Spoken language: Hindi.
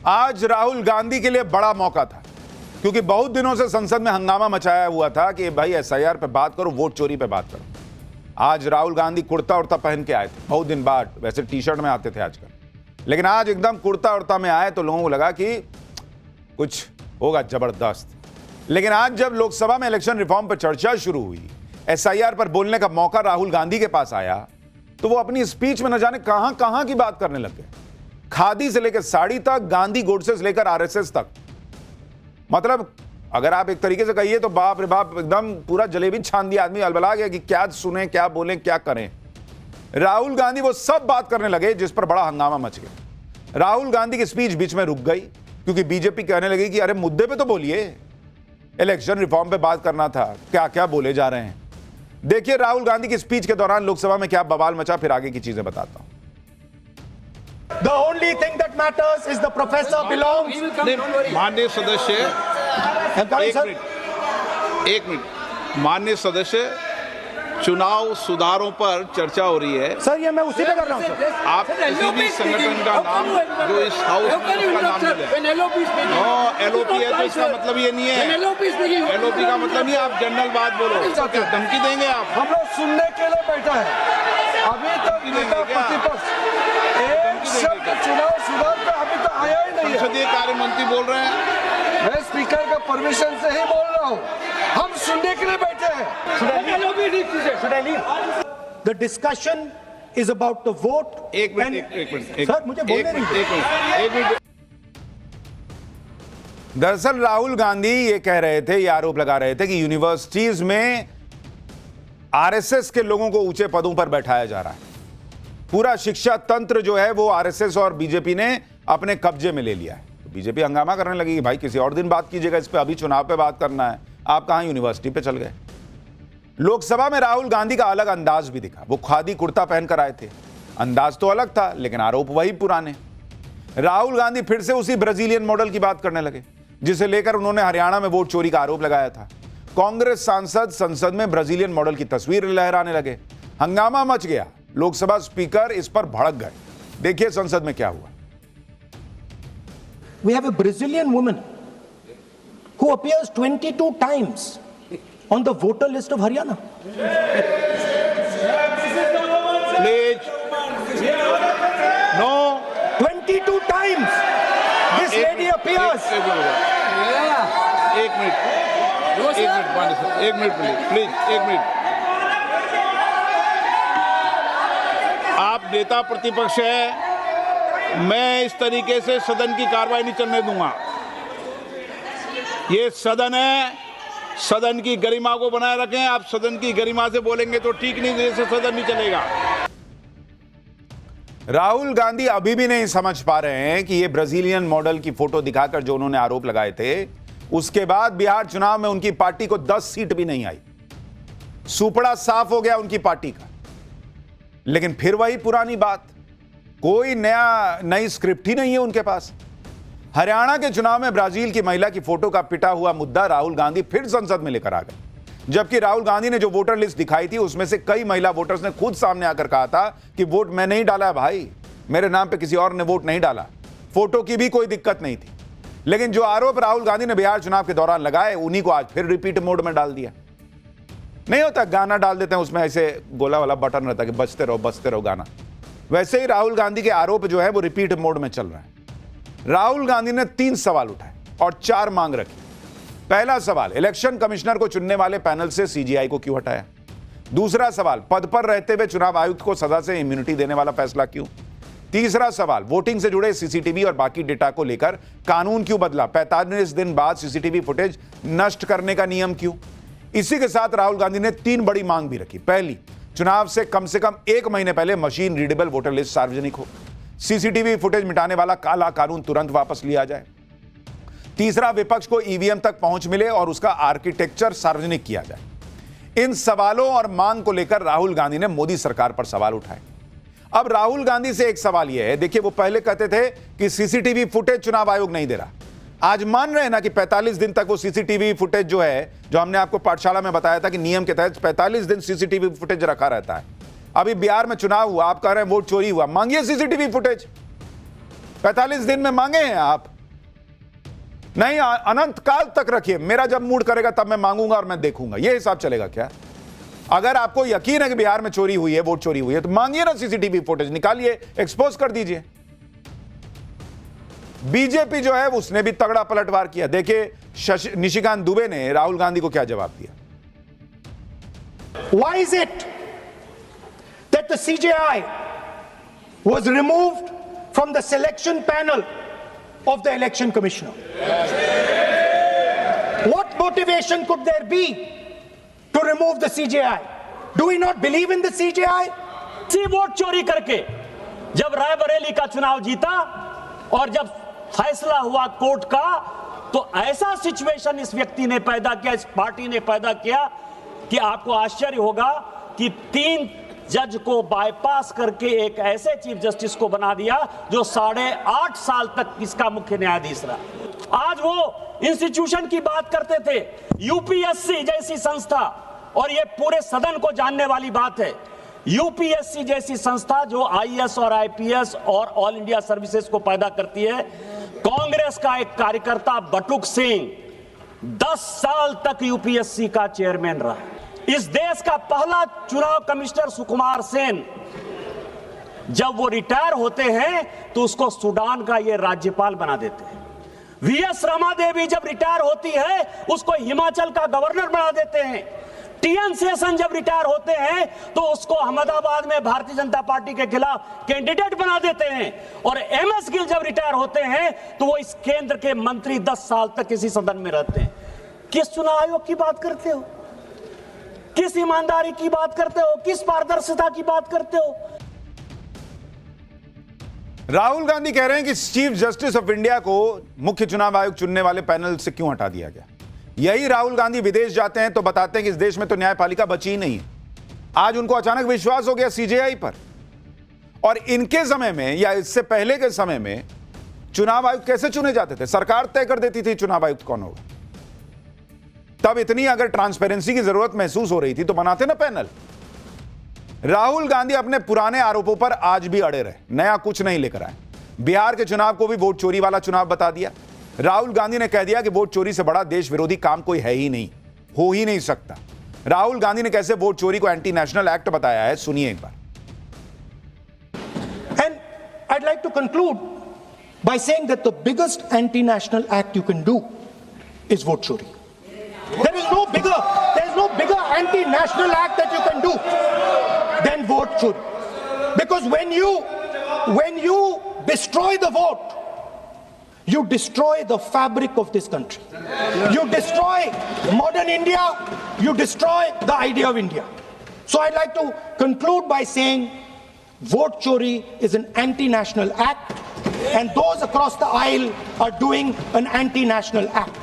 आज राहुल गांधी के लिए बड़ा मौका था, क्योंकि बहुत दिनों से संसद में हंगामा मचाया हुआ था कि भाई एसआईआर पे बात करो, वोट चोरी पे बात करो। आज राहुल गांधी कुर्ता उड़ता पहन के आए थे, बहुत दिन बाद। वैसे टी शर्ट में आते थे आजकल, लेकिन आज एकदम कुर्ता उड़ता में आए तो लोगों को लगा कि कुछ होगा जबरदस्त। लेकिन आज जब लोकसभा में इलेक्शन रिफॉर्म पर चर्चा शुरू हुई, एसआईआर पर बोलने का मौका राहुल गांधी के पास आया, तो वो अपनी स्पीच में न जाने कहां कहां की बात करने लग गए। खादी से लेकर साड़ी तक, गांधी गोडसे से लेकर आरएसएस तक। मतलब अगर आप एक तरीके से कहिए तो बाप रे बाप, एकदम पूरा जलेबी छान दिया, आदमी अलबला गया कि क्या सुने, क्या बोलें, क्या करें। राहुल गांधी वो सब बात करने लगे जिस पर बड़ा हंगामा मच गया। राहुल गांधी की स्पीच बीच में रुक गई क्योंकि बीजेपी कहने लगी कि अरे मुद्दे पे तो बोलिए, इलेक्शन रिफॉर्म पे बात करना था, क्या क्या बोले जा रहे हैं। देखिए राहुल गांधी की स्पीच के दौरान लोकसभा में क्या बवाल मचा, फिर आगे की चीजें बताता हूं। The only thing that matters is the professor belongs. माननीय सदस्य, एक मिनट, माननीय सदस्य, चुनाव सुधारों पर चर्चा हो रही है। सर ये मैं उसी पे कर रहा हूँ सर। आप किसी भी संगठन का नाम जो इस हाउस में उसका नाम ले लें। एलओपी है तो इसका मतलब ये नहीं है, एलओपी का मतलब नहीं, आप जनरल बात बोलो। क्या धमकी देंगे आप? हम लोग सुनने के लिए बैठा है। अभी तक नेता प्रतिपक्ष एक शब्द चुनाव सुधार पे अभी तक आया ही नहीं है। संसदीय कार्य मंत्री बोल रहे हैं। मैं स्पीकर का परमिशन से ही बोल रहा हूँ, हम सुनने के लिए बैठे हैं। The discussion is about the vote. एक मिनट सर मुझे बोलने नहीं एक मिनट। दरअसल राहुल गांधी ये कह रहे थे, ये आरोप लगा रहे थे कि यूनिवर्सिटीज में आरएसएस के लोगों को ऊंचे पदों पर बैठाया जा रहा है। पूरा शिक्षा तंत्र जो है वो आरएसएस और बीजेपी ने अपने कब्जे में ले लिया है। तो बीजेपी हंगामा करने लगी कि भाई किसी और दिन बात कीजिएगा इस पे, अभी चुनाव पे बात करना है। आप कहां यूनिवर्सिटी पे चल गए। लोकसभा में राहुल गांधी का अलग अंदाज भी दिखा। वो खादी कुर्ता पहनकर आए थे, अंदाज तो अलग था लेकिन आरोप वही पुराने। राहुल गांधी फिर से उसी ब्राजीलियन मॉडल की बात करने लगे जिसे लेकर उन्होंने हरियाणा में वोट चोरी का आरोप लगाया था। कांग्रेस सांसद संसद में ब्राजीलियन मॉडल की तस्वीर लहराने लगे। हंगामा मच गया। लोकसभा स्पीकर इस पर भड़क गए। देखिए संसद में क्या हुआ। We have a Brazilian woman who appears 22 times on the voter list of Haryana. Please. No. 22 times this lady appears. एक मिनट प्लीज, एक मिनट। आप नेता प्रतिपक्ष है, मैं इस तरीके से सदन की कार्रवाई नहीं चलने दूंगा। ये सदन है, सदन की गरिमा को बनाए रखें। आप सदन की गरिमा से बोलेंगे तो ठीक नहीं, जैसे सदन नहीं चलेगा। राहुल गांधी अभी भी नहीं समझ पा रहे हैं कि ये ब्राजीलियन मॉडल की फोटो दिखाकर जो उन्होंने आरोप लगाए थे, उसके बाद बिहार चुनाव में उनकी पार्टी को 10 सीट भी नहीं आई। सुपड़ा साफ हो गया उनकी पार्टी का। लेकिन फिर वही पुरानी बात, कोई नई स्क्रिप्ट ही नहीं है उनके पास। हरियाणा के चुनाव में ब्राजील की महिला की फोटो का पिटा हुआ मुद्दा राहुल गांधी फिर संसद में लेकर आ गए, जबकि राहुल गांधी ने जो वोटर लिस्ट दिखाई थी उसमें से कई महिला वोटर्स ने खुद सामने आकर कहा था कि वोट मैं नहीं डाला भाई, मेरे नाम पे किसी और ने वोट नहीं डाला। फोटो की भी कोई दिक्कत नहीं थी। लेकिन जो आरोप राहुल गांधी ने बिहार चुनाव के दौरान लगाए, उन्हीं को आज फिर रिपीट मोड में डाल दिया। नहीं होता गाना डाल देते हैं, उसमें ऐसे गोला वाला बटन रहता है कि बजते रहो गाना। वैसे ही राहुल गांधी के आरोप जो है वो रिपीट मोड में चल रहा है। राहुल गांधी ने 3 सवाल उठाए और 4 मांग रखी। पहला सवाल, इलेक्शन कमिश्नर को चुनने वाले पैनल से सीजीआई को क्यों हटाया। दूसरा सवाल, पद पर रहते हुए चुनाव आयुक्त को सजा से इम्यूनिटी देने वाला फैसला क्यों। तीसरा सवाल, वोटिंग से जुड़े सीसीटीवी और बाकी डेटा को लेकर कानून क्यों बदला। 45 दिन बाद सीसीटीवी फुटेज नष्ट करने का नियम क्यों। इसी के साथ राहुल गांधी ने 3 बड़ी मांग भी रखी। पहली, चुनाव से कम 1 महीने पहले मशीन रीडेबल वोटर लिस्ट सार्वजनिक हो। सीसीटीवी फुटेज मिटाने वाला काला कानून तुरंत वापस लिया जाए। तीसरा, विपक्ष को ईवीएम तक पहुंच मिले और उसका आर्किटेक्चर सार्वजनिक किया जाए। इन सवालों और मांग को लेकर राहुल गांधी ने मोदी सरकार पर सवाल उठाए। अब राहुल गांधी से एक सवाल यह है, देखिए वो पहले कहते थे कि सीसीटीवी फुटेज चुनाव आयोग नहीं दे रहा। आज मान रहे हैं ना कि 45 दिन तक वो सीसीटीवी फुटेज जो है, जो हमने आपको पाठशाला में बताया था कि नियम के तहत 45 दिन सीसीटीवी फुटेज रखा रहता है। अभी बिहार में चुनाव हुआ, आप कह रहे हैं वोट चोरी हुआ, मांगिए सीसीटीवी फुटेज। 45 दिन में मांगे हैं आप, नहीं, अनंत काल तक रखिए, मेरा जब मूड करेगा तब मैं मांगूंगा और मैं देखूंगा, यह हिसाब चलेगा क्या? अगर आपको यकीन है कि बिहार में चोरी हुई है, वोट चोरी हुई है, तो मांगिए ना, सीसीटीवी फुटेज निकालिए, एक्सपोज कर दीजिए। बीजेपी जो है उसने भी तगड़ा पलटवार किया। देखिए निशिकांत दुबे ने राहुल गांधी को क्या जवाब दिया। Why is it that the CJI was removed from the selection panel of the election commissioner? What motivation could there be to remove the CJI? Do we not believe in the CJI? See vote चोरी करके जब रायबरेली का चुनाव जीता और जब फैसला हुआ कोर्ट का, तो ऐसा सिचुएशन इस व्यक्ति ने पैदा किया, इस पार्टी ने पैदा किया कि आपको आश्चर्य होगा कि 3 जज को बाईपास करके एक ऐसे चीफ जस्टिस को बना दिया जो 8.5 साल तक इसका मुख्य न्यायाधीश रहा। आज वो इंस्टीट्यूशन की बात करते थे, यूपीएससी जैसी संस्था, और ये पूरे सदन को जानने वाली बात है, यूपीएससी जैसी संस्था जो आईएएस और आईपीएस और ऑल इंडिया सर्विसेज को पैदा करती है। कांग्रेस का एक कार्यकर्ता बटुक सिंह 10 साल तक यूपीएससी का चेयरमैन रहा। इस देश का पहला चुनाव कमिश्नर सुकुमार सेन, जब वो रिटायर होते हैं तो उसको सूडान का ये राज्यपाल बना देते हैं। वीएस रमा देवी जब रिटायर होती है उसको हिमाचल का गवर्नर बना देते हैं। टीएन शेषन जब रिटायर होते हैं तो उसको अहमदाबाद में भारतीय जनता पार्टी के खिलाफ कैंडिडेट बना देते हैं। और एमएस गिल जब रिटायर होते हैं तो वो इस केंद्र के मंत्री 10 साल तक इसी सदन में रहते हैं। किस चुनाव आयोग की बात करते हो? किस ईमानदारी की बात करते हो? किस पारदर्शिता की बात करते हो? राहुल गांधी कह रहे हैं कि चीफ जस्टिस ऑफ इंडिया को मुख्य चुनाव आयोग चुनने वाले पैनल से क्यों हटा दिया गया। यही राहुल गांधी विदेश जाते हैं तो बताते हैं कि इस देश में तो न्यायपालिका बची ही नहीं है। आज उनको अचानक विश्वास हो गया सीजेआई पर। और इनके समय में या इससे पहले के समय में चुनाव आयुक्त कैसे चुने जाते थे? सरकार तय कर देती थी चुनाव आयुक्त कौन होगा। तब इतनी अगर ट्रांसपेरेंसी की जरूरत महसूस हो रही थी तो बनाते ना पैनल। राहुल गांधी अपने पुराने आरोपों पर आज भी अड़े रहे, नया कुछ नहीं लेकर आए। बिहार के चुनाव को भी वोट चोरी वाला चुनाव बता दिया। राहुल गांधी ने कह दिया कि वोट चोरी से बड़ा देश विरोधी काम कोई है ही नहीं, हो ही नहीं सकता। राहुल गांधी ने कैसे वोट चोरी को एंटी नेशनल एक्ट बताया है, सुनिए एक बार। And I'd like to conclude by saying that the biggest anti-national act you can do is vote chori. There is no bigger anti-national act that you can do than vote chori. Because when you destroy the vote, you destroy the fabric of this country. You destroy modern India. You destroy the idea of India. So I'd like to conclude by saying vote chori is an anti-national act, and those across the aisle are doing an anti-national act.